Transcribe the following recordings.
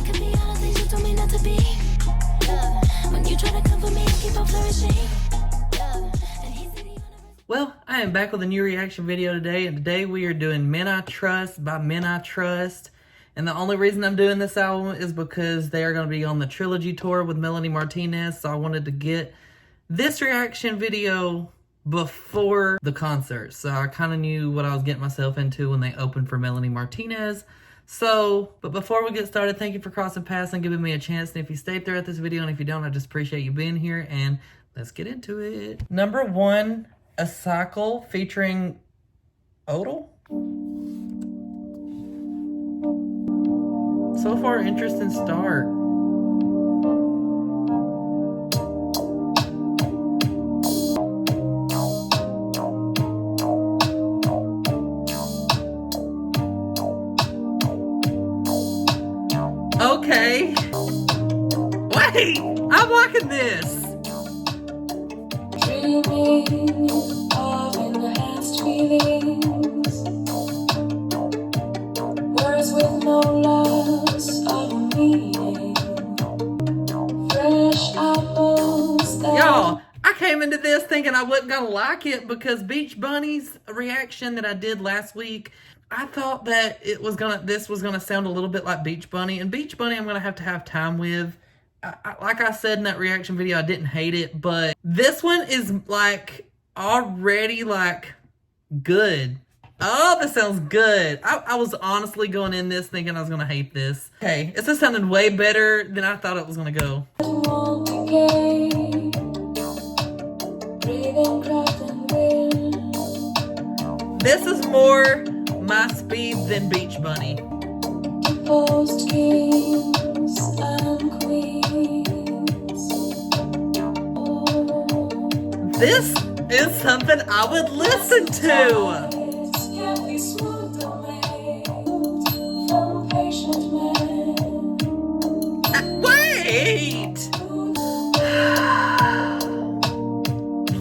could be all the things you told me not to be. When you try to come for me, I keep on flourishing. Well, I am back with a new reaction video today, and today we are doing Men I Trust by Men I Trust. And the only reason I'm doing this album is because they are going to be on the trilogy tour with Melanie Martinez, so I wanted to get this reaction video before the concert. So I kind of knew what I was getting myself into when they opened for Melanie Martinez. But before we get started, thank you for crossing paths and giving me a chance. And if you stayed throughout this video, and if you don't, I just appreciate you being here, and let's get into it. Number 1, A Cycle featuring Odile. So far, interesting start. Okay. Wait, I'm liking this. Dreaming of enhanced feelings, words with no loss of meaning, fresh apples. Y'all, I came into this thinking I wasn't gonna like it because Beach Bunny's reaction that I did last week, I thought that this was gonna sound a little bit like Beach Bunny, and Beach Bunny I'm gonna have time with. Like I said in that reaction video, I didn't hate it, but this one is like already like good. Oh, this sounds good. I was honestly going in this thinking I was gonna hate this. Okay, it's just sounding way better than I thought it was gonna go. This is more my speed than Beach Bunny. Kings and queens. This is something I would listen to. Wait!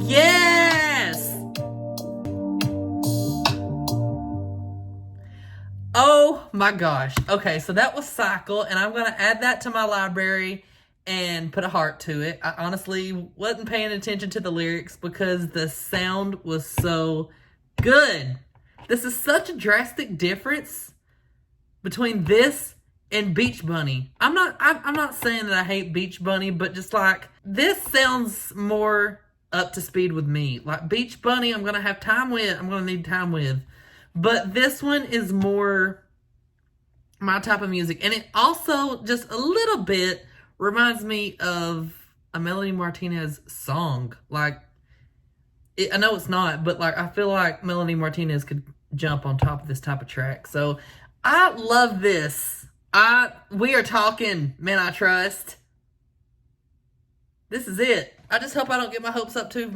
Yes! Oh my gosh. Okay, so that was Cycle, and I'm going to add that to my library and put a heart to it. I honestly wasn't paying attention to the lyrics because the sound was so good. This is such a drastic difference between this and Beach Bunny. I'm not saying that I hate Beach Bunny, but just like this sounds more up to speed with me. Like Beach Bunny, I'm going to have time with. I'm going to need time with. But this one is more my type of music. And it also just a little bit reminds me of a Melanie Martinez song. Like, I know it's not, but like I feel like Melanie Martinez could jump on top of this type of track. So I love this. We are talking Men I Trust. This is it. I just hope I don't get my hopes up too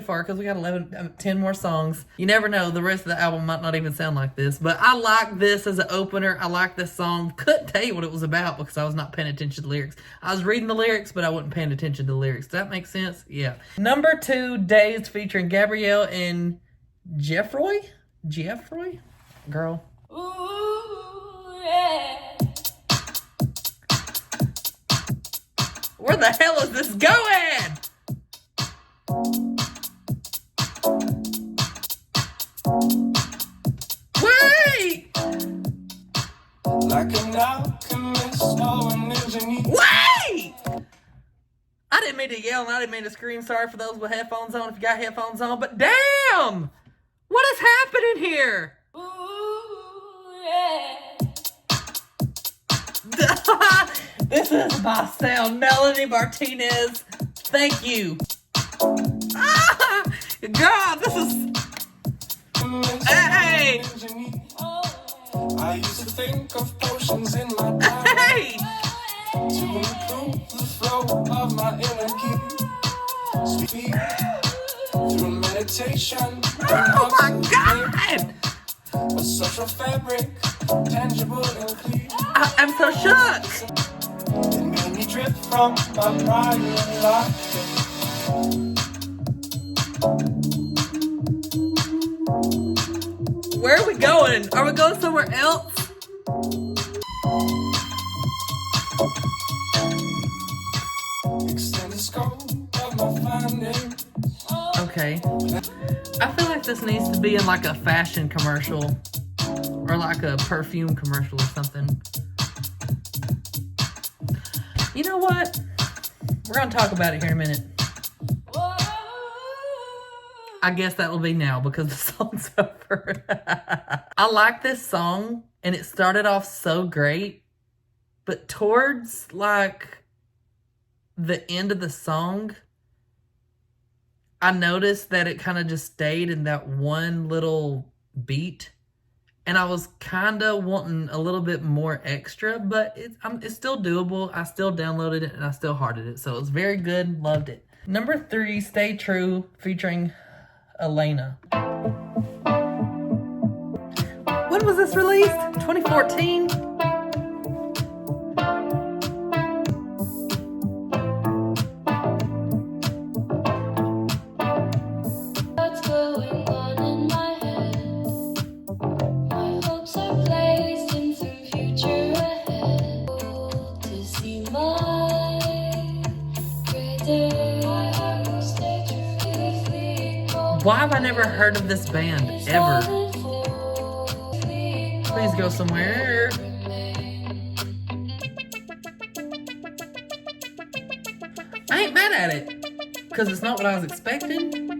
far because we got 10 more songs. You never know. The rest of the album might not even sound like this. But I like this as an opener. I like this song. Couldn't tell you what it was about because I was not paying attention to the lyrics. I was reading the lyrics, but I wasn't paying attention to the lyrics. Does that make sense? Yeah. Number 2, Dazed featuring Gabrielle and Geoffroy? Geoffroy? Girl. Ooh, yeah. Where the hell is this going? Wait! Like an alchemist, Wait! I didn't mean to yell and I didn't mean to scream. Sorry for those with headphones on if you got headphones on. But damn! What is happening here? Ooh, yeah. This is my sound. Melanie Martinez. Thank you. God, this is... Hey! I used to think of potions in my diary. Hey! To improve the flow of my inner key. Speak through meditation. Oh my God! A social fabric, tangible and clear. I'm so shook. It made me drift from my prior life. Where are we going? Are we going somewhere else? I feel like this needs to be in like a fashion commercial or like a perfume commercial or something. You know what? We're gonna talk about it here in a minute. I guess that will be now because the song's over. I like this song and it started off so great, but towards like the end of the song, I noticed that it kind of just stayed in that one little beat. And I was kind of wanting a little bit more extra, but it's still doable. I still downloaded it and I still hearted it. So it was very good. Loved it. Number 3, Stay True, featuring Helena. When was this released? 2014? What's going on in my head? My hopes are placed in some future ahead. To see my great day, I will stay true. Why have I never heard of this band, ever? Please go somewhere. I ain't mad at it, because it's not what I was expecting.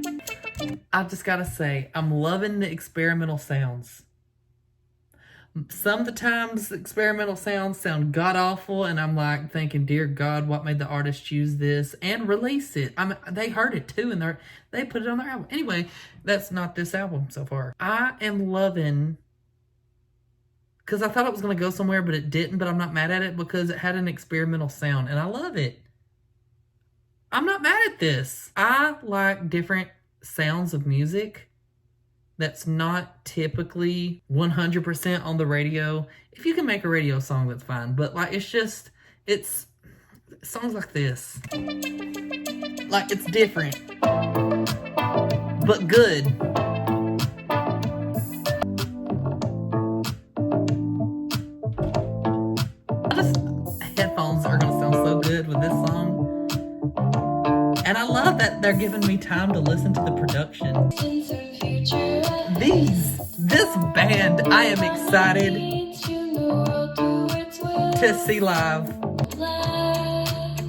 I've just got to say, I'm loving the experimental sounds. Some of the times, experimental sounds sound god-awful, and I'm like thinking, dear God, what made the artist choose this and release it? They heard it too, and they put it on their album. Anyway, that's not this album so far. I am loving, because I thought it was going to go somewhere, but it didn't, but I'm not mad at it because it had an experimental sound, and I love it. I'm not mad at this. I like different sounds of music that's not typically 100% on the radio. If you can make a radio song, that's fine. But like, it's songs like this. Like, it's different, but good. Headphones are gonna sound so good with this song. And I love that they're giving me time to listen to the production. This band, I am excited to see live.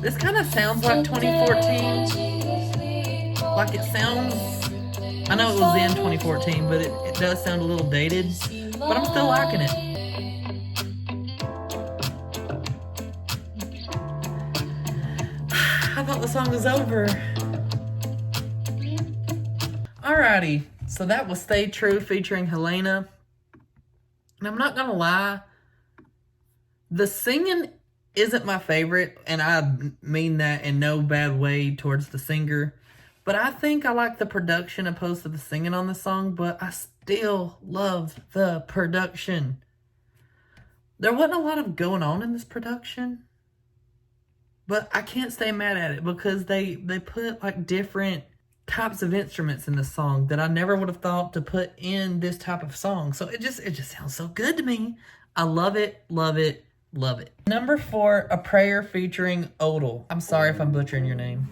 This kind of sounds like 2014. Like it sounds, I know it was in 2014, but it does sound a little dated. But I'm still liking it. I thought the song was over. Alrighty, so that was Stay True featuring Helena. And I'm not gonna lie, the singing isn't my favorite, and I mean that in no bad way towards the singer. But I think I like the production opposed to the singing on the song, but I still love the production. There wasn't a lot of going on in this production, but I can't stay mad at it because they put like different types of instruments in the song that I never would have thought to put in this type of song. So it just sounds so good to me. I love it, love it, love it. Number 4, A Prayer featuring Odile. I'm sorry if I'm butchering your name.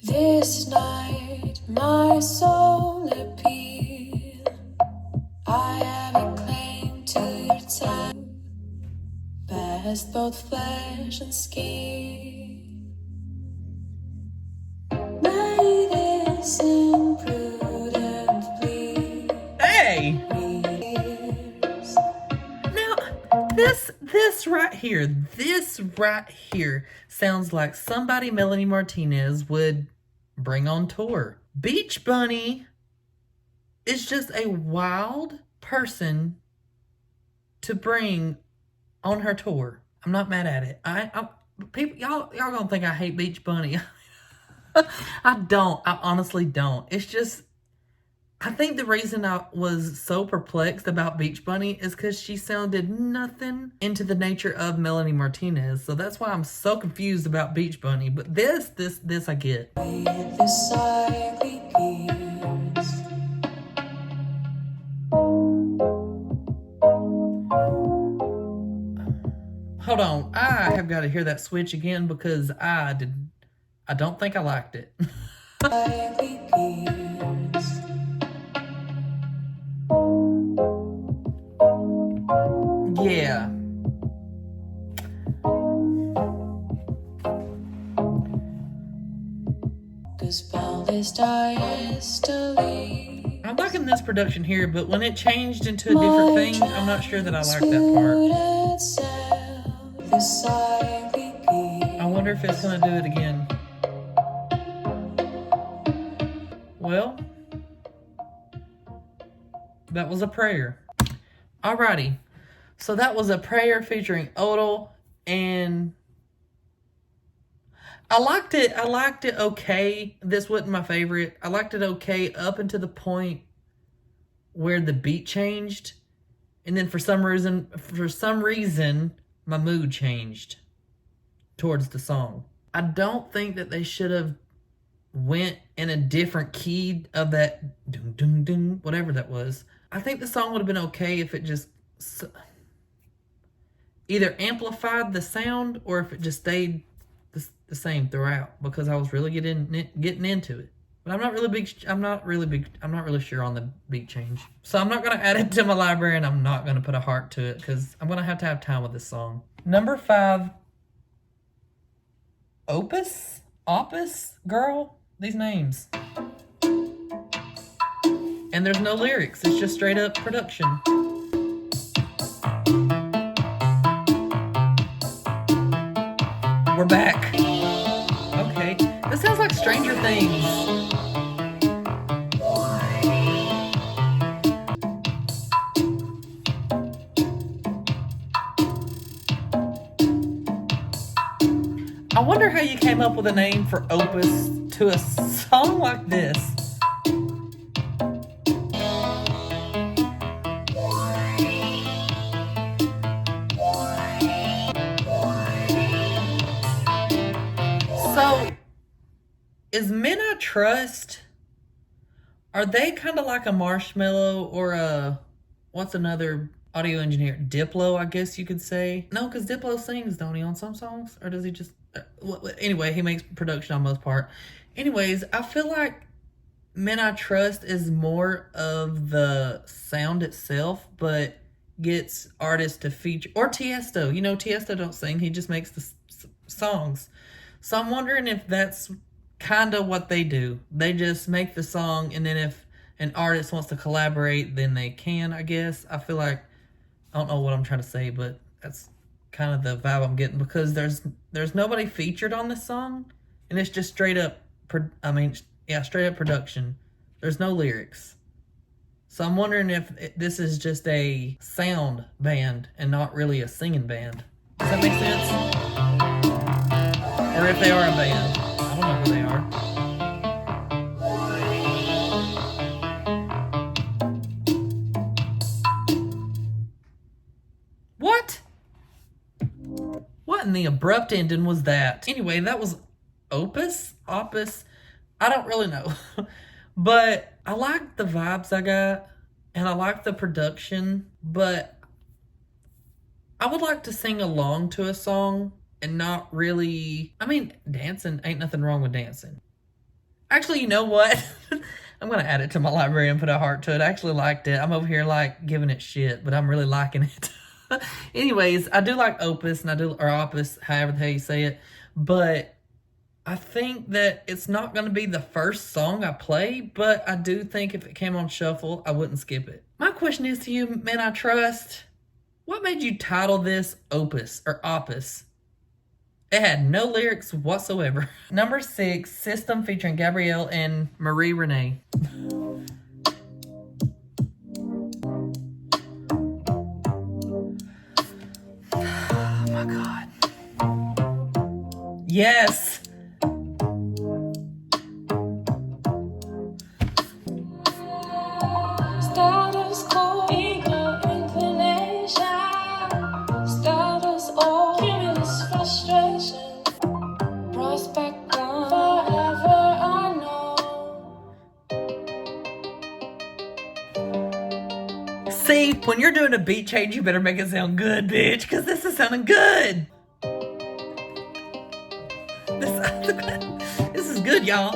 This night, my soul appeal. I have a claim to your time, past both flesh and skin. May this imprudent plea. Hey! Now, this right here sounds like somebody Melanie Martinez would bring on tour. Beach Bunny is just a wild person to bring on her tour. I'm not mad at it. People, y'all gonna think I hate Beach Bunny. I don't. I honestly don't. It's just, I think the reason I was so perplexed about Beach Bunny is because she sounded nothing into the nature of Melanie Martinez. So that's why I'm so confused about Beach Bunny. But this I get. Hold on. I have got to hear that switch again because I don't think I liked it. Yeah. I'm liking this production here, but when it changed into a different thing, I'm not sure that I like that part. I wonder if it's gonna do it again. Well, that was a prayer. Alrighty. So that was a prayer featuring Odile, and I liked it. I liked it okay. This wasn't my favorite. I liked it okay up until the point where the beat changed, and then for some reason, my mood changed towards the song. I don't think that they should have went in a different key of that ding ding ding, whatever that was. I think the song would have been okay if it just either amplified the sound or if it just stayed the same throughout, because I was really getting into it. But I'm not really sure on the beat change. So I'm not going to add it to my library, and I'm not going to put a heart to it because I'm going to have time with this song. Number 5, Opus, girl, these names. And there's no lyrics, it's just straight up production. We're back. Okay, this sounds like Stranger Things. I wonder how you came up with a name for Opus to a song like this. So, is Men I Trust, are they kind of like a Marshmello or a, what's another audio engineer? Diplo, I guess you could say. No, because Diplo sings, don't he, on some songs? Or does he just... Anyway, he makes production on most part. Anyways, I feel like Men I Trust is more of the sound itself, but gets artists to feature... Or Tiesto. You know, Tiesto don't sing. He just makes the songs. So I'm wondering if that's kind of what they do. They just make the song, and then if an artist wants to collaborate, then they can, I guess. I feel like... I don't know what I'm trying to say, but that's kind of the vibe I'm getting, because there's nobody featured on this song, and it's just straight up production. There's no lyrics. So I'm wondering if this is just a sound band and not really a singing band. Does that make sense? Or if they are a band. I don't know who they are. What? What in the abrupt ending was that? Anyway, that was Opus? I don't really know. But I like the vibes I got, and I like the production, but I would like to sing along to a song and not really... I mean, dancing, ain't nothing wrong with dancing. Actually, you know what? I'm going to add it to my library and put a heart to it. I actually liked it. I'm over here, like, giving it shit, but I'm really liking it. Anyways, I do like Opus, or Opus, however the hell you say it, but I think that it's not going to be the first song I play, but I do think if it came on shuffle, I wouldn't skip it. My question is to you, Men I Trust, what made you title this Opus, or Opus? It had no lyrics whatsoever. Number 6, System featuring Gabrielle and Marie-Renée. Oh my God. Yes. Status quo, ego, inclination. Status all, cumulus frustration. Prospect gone, forever unknown. See, when you're doing a beat change, you better make it sound good, bitch, because this is sounding good. This is good, y'all.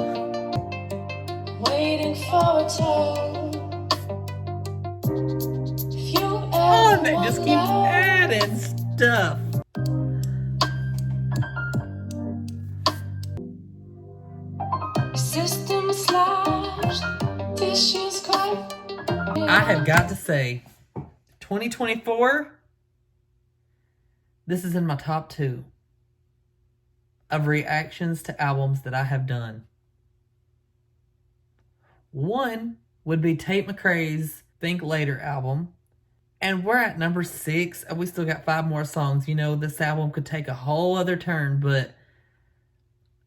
waiting for a turn. If you Oh, ever and they just keep wonder, adding stuff. system slash dishes cry. I have got to say, 2024, this is in my top 2 of reactions to albums that I have done. One would be Tate McRae's Think Later album. And we're at number 6, and we still got 5 more songs. You know, this album could take a whole other turn, but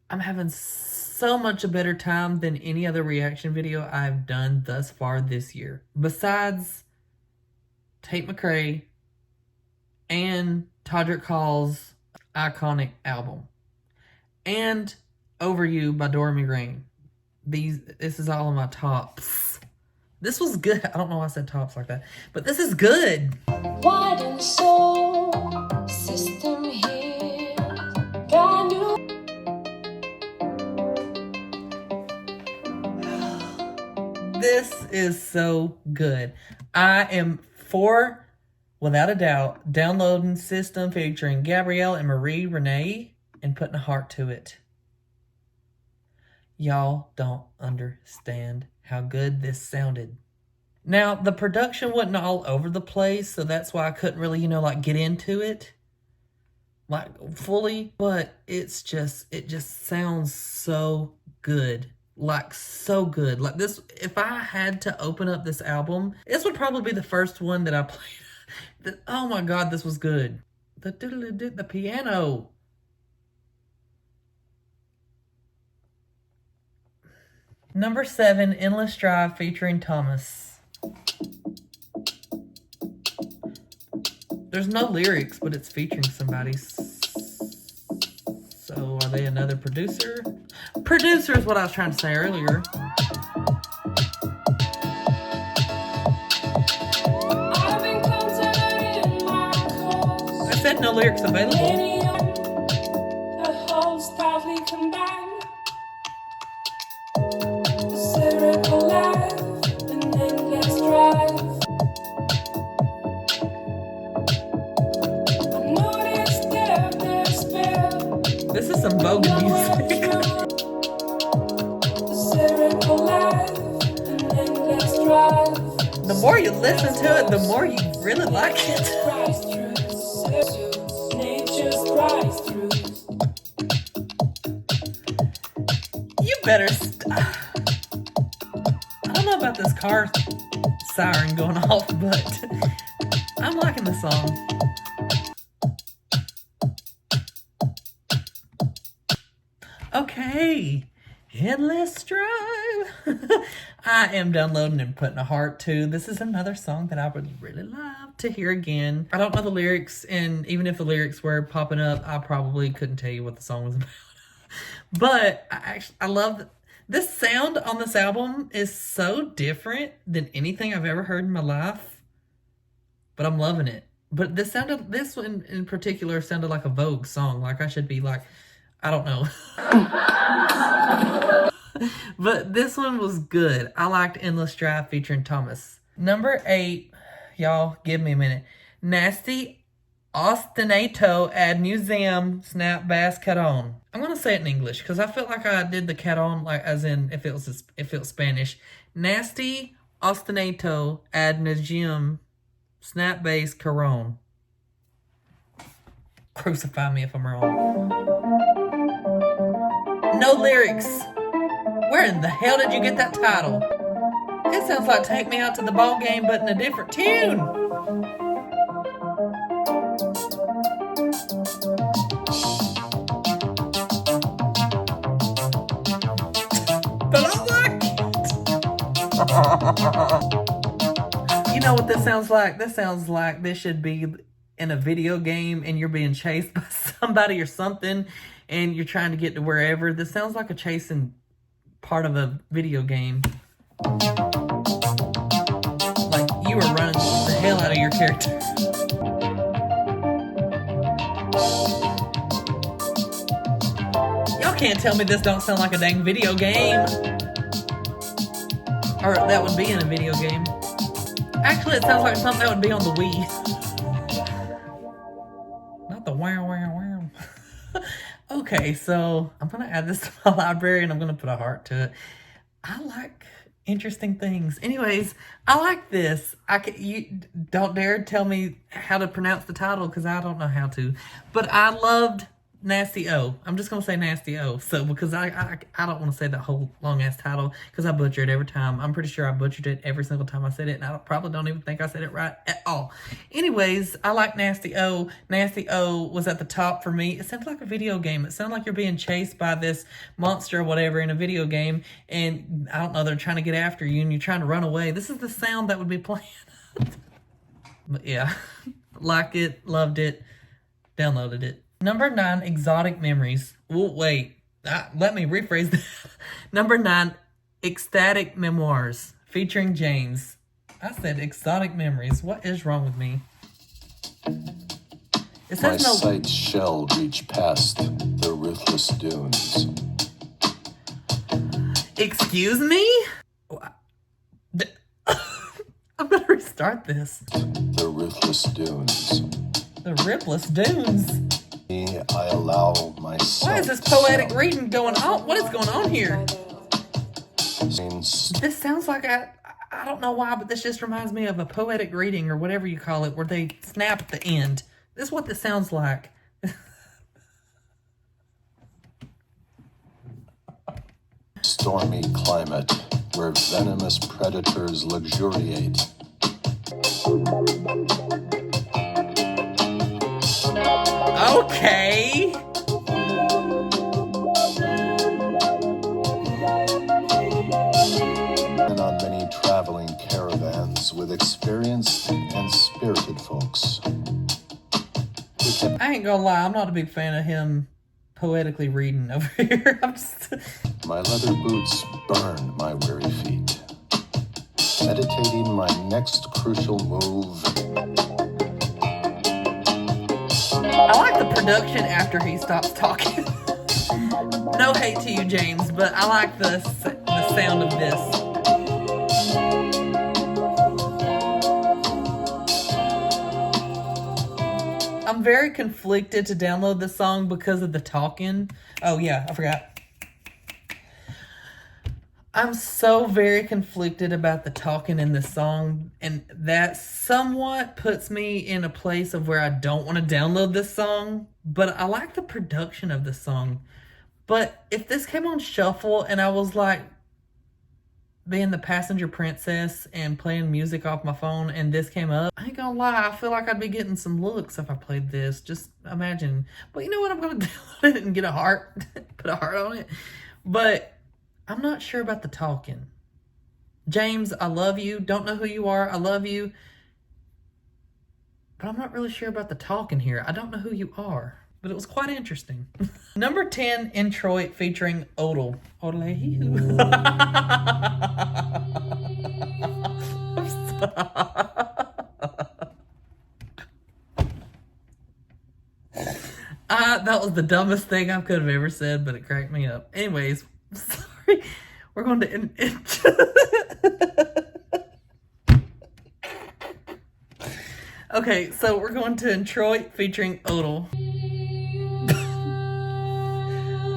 I'm having so much a better time than any other reaction video I've done thus far this year. Besides Tate McRae and Todrick Hall's iconic album. And Over You by Dormy Rain. This is all of my tops. This was good. I don't know why I said tops like that, but this is good. Wide and soul system here. Brand new. This is so good. I am for, without a doubt, downloading System featuring Gabrielle and Marie-Renée and putting a heart to it. Y'all don't understand how good this sounded. Now, the production wasn't all over the place, so that's why I couldn't really, like, get into it, like, fully. But it just sounds so good. Like, so good. Like, this, if I had to open up this album, this would probably be the first one that I played. Oh my God, this was good. The piano. Number 7, Endless Drive featuring Thomas. There's no lyrics, but it's featuring somebody. So are they another producer? Producer is what I was trying to say earlier. I've been contemplating my course. I said no lyrics available. Many the holes proudly combined. The lyrical life, an endless drive. I noticed their spill. This is some bogan music. The lyrical life, an endless drive. The more you listen to it, the more you really like it. Rise through nature's rise through. You better I don't know about this car siren going off, but I'm liking the song. Okay, Endless Drive. I am downloading and putting a heart to. This is another song that I would really love to hear again. I don't know the lyrics, and even if the lyrics were popping up, I probably couldn't tell you what the song was about. But I love this sound on this album is so different than anything I've ever heard in my life. But I'm loving it. But this one in particular sounded like a Vogue song. Like I should be like, I don't know. But this one was good. I liked Endless Drive featuring Thomas. Number 8, y'all, give me a minute. Nasty Ostinato ad Nauseam snap bass Caron. I'm gonna say it in English because I felt like I did the Caron like as in if it was Spanish. Nasty Ostinato ad Nauseam snap bass Caron. Crucify me if I'm wrong. No lyrics. Where in the hell did you get that title? It sounds like Take Me Out to the Ball Game, but in a different tune. But I like it. You know what this sounds like? This sounds like this should be in a video game and you're being chased by somebody or something and you're trying to get to wherever. This sounds like a chasing part of a video game. Like you were running the hell out of your character. Y'all can't tell me this don't sound like a dang video game. Or that would be in a video game. Actually, it sounds like something that would be on the Wii. Not the wow, wow, wow. Okay, so I'm going to add this to my library and I'm going to put a heart to it. I like interesting things. Anyways, I like this. You don't dare tell me how to pronounce the title because I don't know how to. But I loved Nasty O. I'm just gonna say Nasty O. So because I don't want to say that whole long ass title because I butcher it every time. I'm pretty sure I butchered it every single time I said it, and I probably don't even think I said it right at all. Anyways, I like Nasty O. Nasty O was at the top for me. It sounds like a video game. It sounds like you're being chased by this monster or whatever in a video game, and I don't know, they're trying to get after you and you're trying to run away. This is the sound that would be playing. But yeah, liked it, loved it, downloaded it. Number 9, Extatic Memories. Oh, wait. Let me rephrase that. Number 9, Extatic Memoirs, featuring James. I said Extatic Memories. What is wrong with me? It says My no. sight shall reach past the ruthless dunes. Excuse me? I'm going to restart this. The ruthless dunes. The Ripless Dunes. I allow myself. Why is this poetic reading going on? What is going on here? Means This sounds like I don't know why, but this just reminds me of a poetic reading or whatever you call it, where they snap at the end. This is what this sounds like. stormy climate where venomous predators luxuriate. Okay. And on many traveling caravans with experienced and spirited folks. I ain't gonna lie, I'm not a big fan of him poetically reading over here. My leather boots burn my weary feet. Meditating my next crucial move. I like the production after he stops talking. No hate to you, James, but I like the sound of this. I'm very conflicted to download this song because of the talking. Oh yeah, I forgot. I'm so very conflicted about the talking in this song, and that somewhat puts me in a place of where I don't want to download this song, but I like the production of this song. But if this came on shuffle and I was like being the passenger princess and playing music off my phone and this came up, I ain't gonna lie, I feel like I'd be getting some looks if I played this. Just imagine. But you know what? I'm gonna download it and get a heart, put a heart on it. But I'm not sure about the talking. James, I love you. Don't know who you are. I love you. But I'm not really sure about the talking here. I don't know who you are. But it was quite interesting. Number 10, Introit featuring Odile. Odile. That was the dumbest thing I could have ever said, but it cracked me up. Anyways, sorry. We're going to... Okay, so we're going to Introit featuring Odile.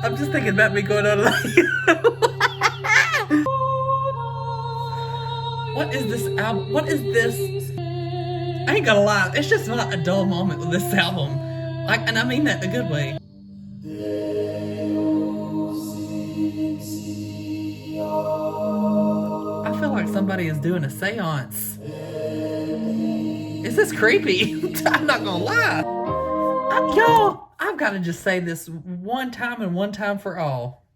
I'm just thinking about me going on What is this album? What is this? I ain't gonna lie, it's just not a dull moment with this album. Like, and I mean that in a good way. I feel like somebody is doing a seance. Is this creepy? I'm not gonna lie. Y'all, I've got to just say this one time and one time for all.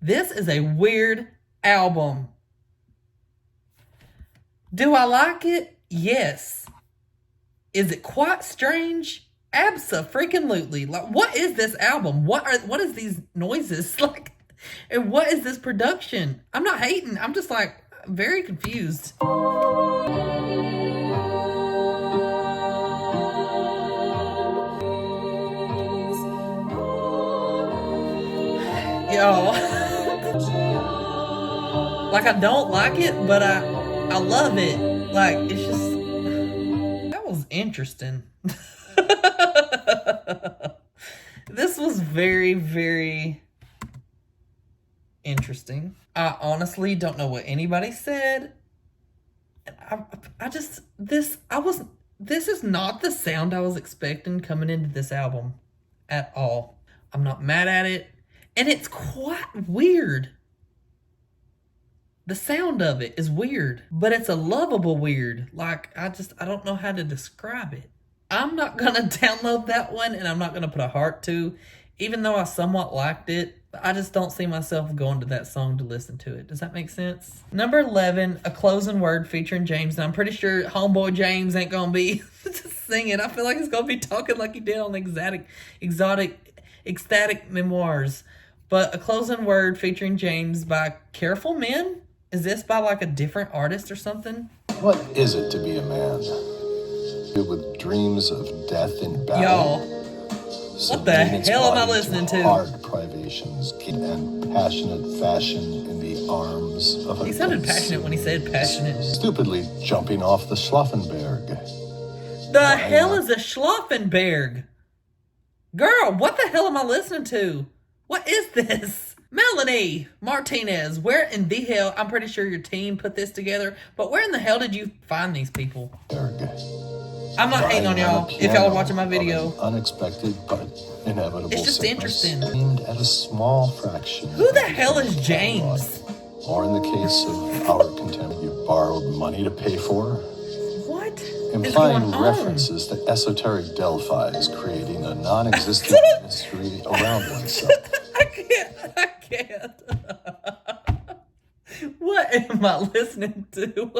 This is a weird album. Do I like it? Yes. Is it quite strange? Abso-freaking-lutely. Like, what is this album? What is these noises? Like, and what is this production? I'm not hating. I'm just like very confused. Yo. Like, I don't like it, but I love it. Like, it's just, that was interesting. This was very, very interesting. I honestly don't know what anybody said. This is not the sound I was expecting coming into this album at all. I'm not mad at it. And it's quite weird. The sound of it is weird, but it's a lovable weird. Like, I don't know how to describe it. I'm not going to download that one, and I'm not going to put a heart to, even though I somewhat liked it. I just don't see myself going to that song to listen to it. Does that make sense? Number 11, A Closing Word featuring James. And I'm pretty sure homeboy James ain't going to be singing. I feel like he's going to be talking like he did on Extatic Memoirs. But A Closing Word featuring James by Careful Men? Is this by like a different artist or something? What is it to be a man? With dreams of death in battle. Y'all, what the hell am I listening to? Hard privations and passionate fashion in the arms of a He sounded passionate when he said passionate. Stupidly jumping off the Schlaffenberg. The hell is a Schlaffenberg? Girl, what the hell am I listening to? What is this? Melanie Martinez, where in the hell, I'm pretty sure your team put this together, but where in the hell did you find these people? I'm not hating on y'all if y'all are watching my video. Unexpected but inevitable. It's just interesting. Aimed at a small fraction. Who the hell is James? Or in the case of our contempt, you borrowed money to pay for. What? Implying references to esoteric Delphi is creating a non-existent mystery around oneself. I can't. What am I listening to?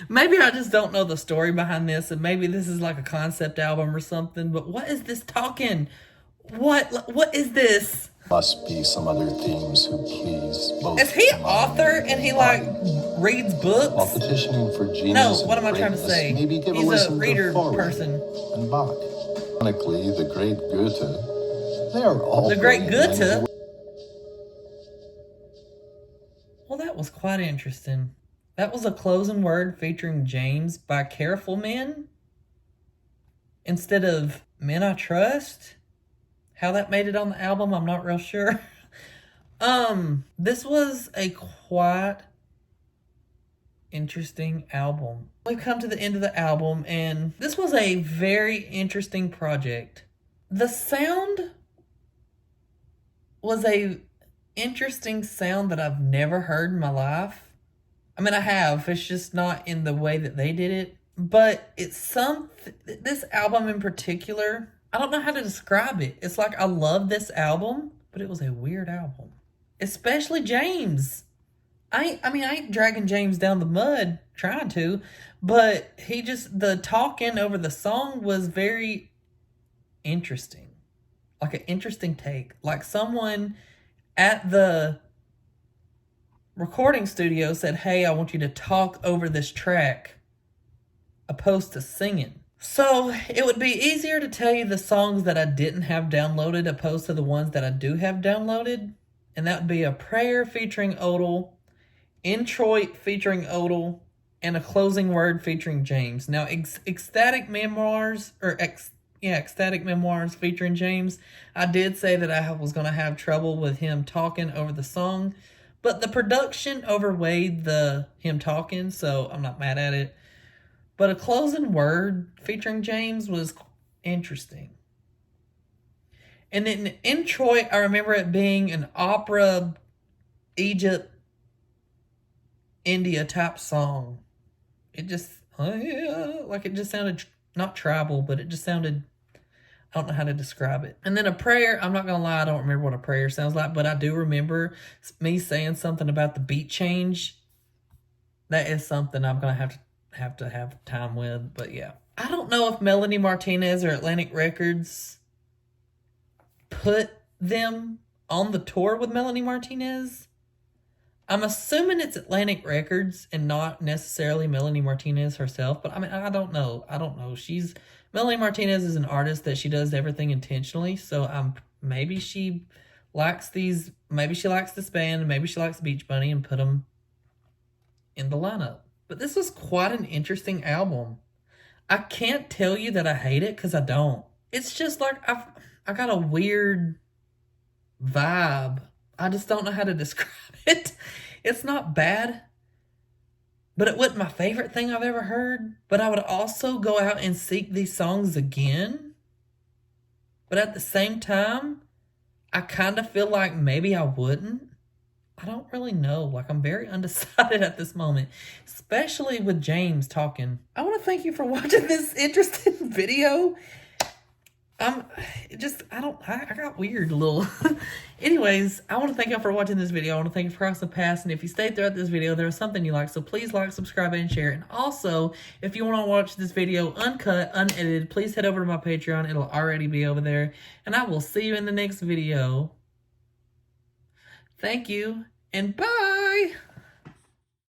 Maybe I just don't know the story behind this, and maybe this is like a concept album or something, but what is this talking? What is this? Must be some other themes who please both. Is he an author and he like reads books? While petitioning for genius. No, what am I trying to say? Maybe give He's a reader person. And Bach. Ironically, the great Goethe. They are all the great Goethe. Well, that was quite interesting. That was A Closing Word featuring James by Careful Men instead of Men I Trust. How that made it on the album, I'm not real sure. This was a quite interesting album. We've come to the end of the album, and this was a very interesting project. The sound was a interesting sound that I've never heard in my life. I mean, I have. It's just not in the way that they did it. But it's this album in particular, I don't know how to describe it. It's like I love this album, but it was a weird album. Especially James. I ain't dragging James down the mud, trying to, but the talking over the song was very interesting. Like an interesting take. Like someone at the recording studio said, hey, I want you to talk over this track opposed to singing. So it would be easier to tell you the songs that I didn't have downloaded opposed to the ones that I do have downloaded. And that would be A Prayer featuring Odile, Introit featuring Odile, and A Closing Word featuring James. Now, Extatic Memoirs, Extatic Memoirs featuring James, I did say that I was going to have trouble with him talking over the song, but the production overweighed him talking, so I'm not mad at it. But A Closing Word featuring James was interesting. And then Introit, I remember it being an opera, Egypt, India type song. It just, it just sounded not tribal, but it just sounded, I don't know how to describe it. And then A Prayer, I'm not going to lie, I don't remember what A Prayer sounds like, but I do remember me saying something about the beat change. That is something I'm going to have time with, but yeah. I don't know if Melanie Martinez or Atlantic Records put them on the tour with Melanie Martinez. I'm assuming it's Atlantic Records and not necessarily Melanie Martinez herself, but I mean, I don't know. Melanie Martinez is an artist that she does everything intentionally, so maybe she likes these, maybe she likes this band, maybe she likes Beach Bunny and put them in the lineup. But this was quite an interesting album. I can't tell you that I hate it because I don't. It's just like I got a weird vibe. I just don't know how to describe it. It's not bad, but it wasn't my favorite thing I've ever heard. But I would also go out and seek these songs again. But at the same time, I kind of feel like maybe I wouldn't. I don't really know. Like, I'm very undecided at this moment, especially with James talking. I want to thank you for watching this interesting video. I got weird a little. Anyways, I want to thank you for watching this video. I want to thank you for crossing the path. And if you stayed throughout this video, there was something you liked, so please like, subscribe, and share. And also, if you want to watch this video uncut, unedited, please head over to my Patreon. It'll already be over there. And I will see you in the next video. Thank you, and bye!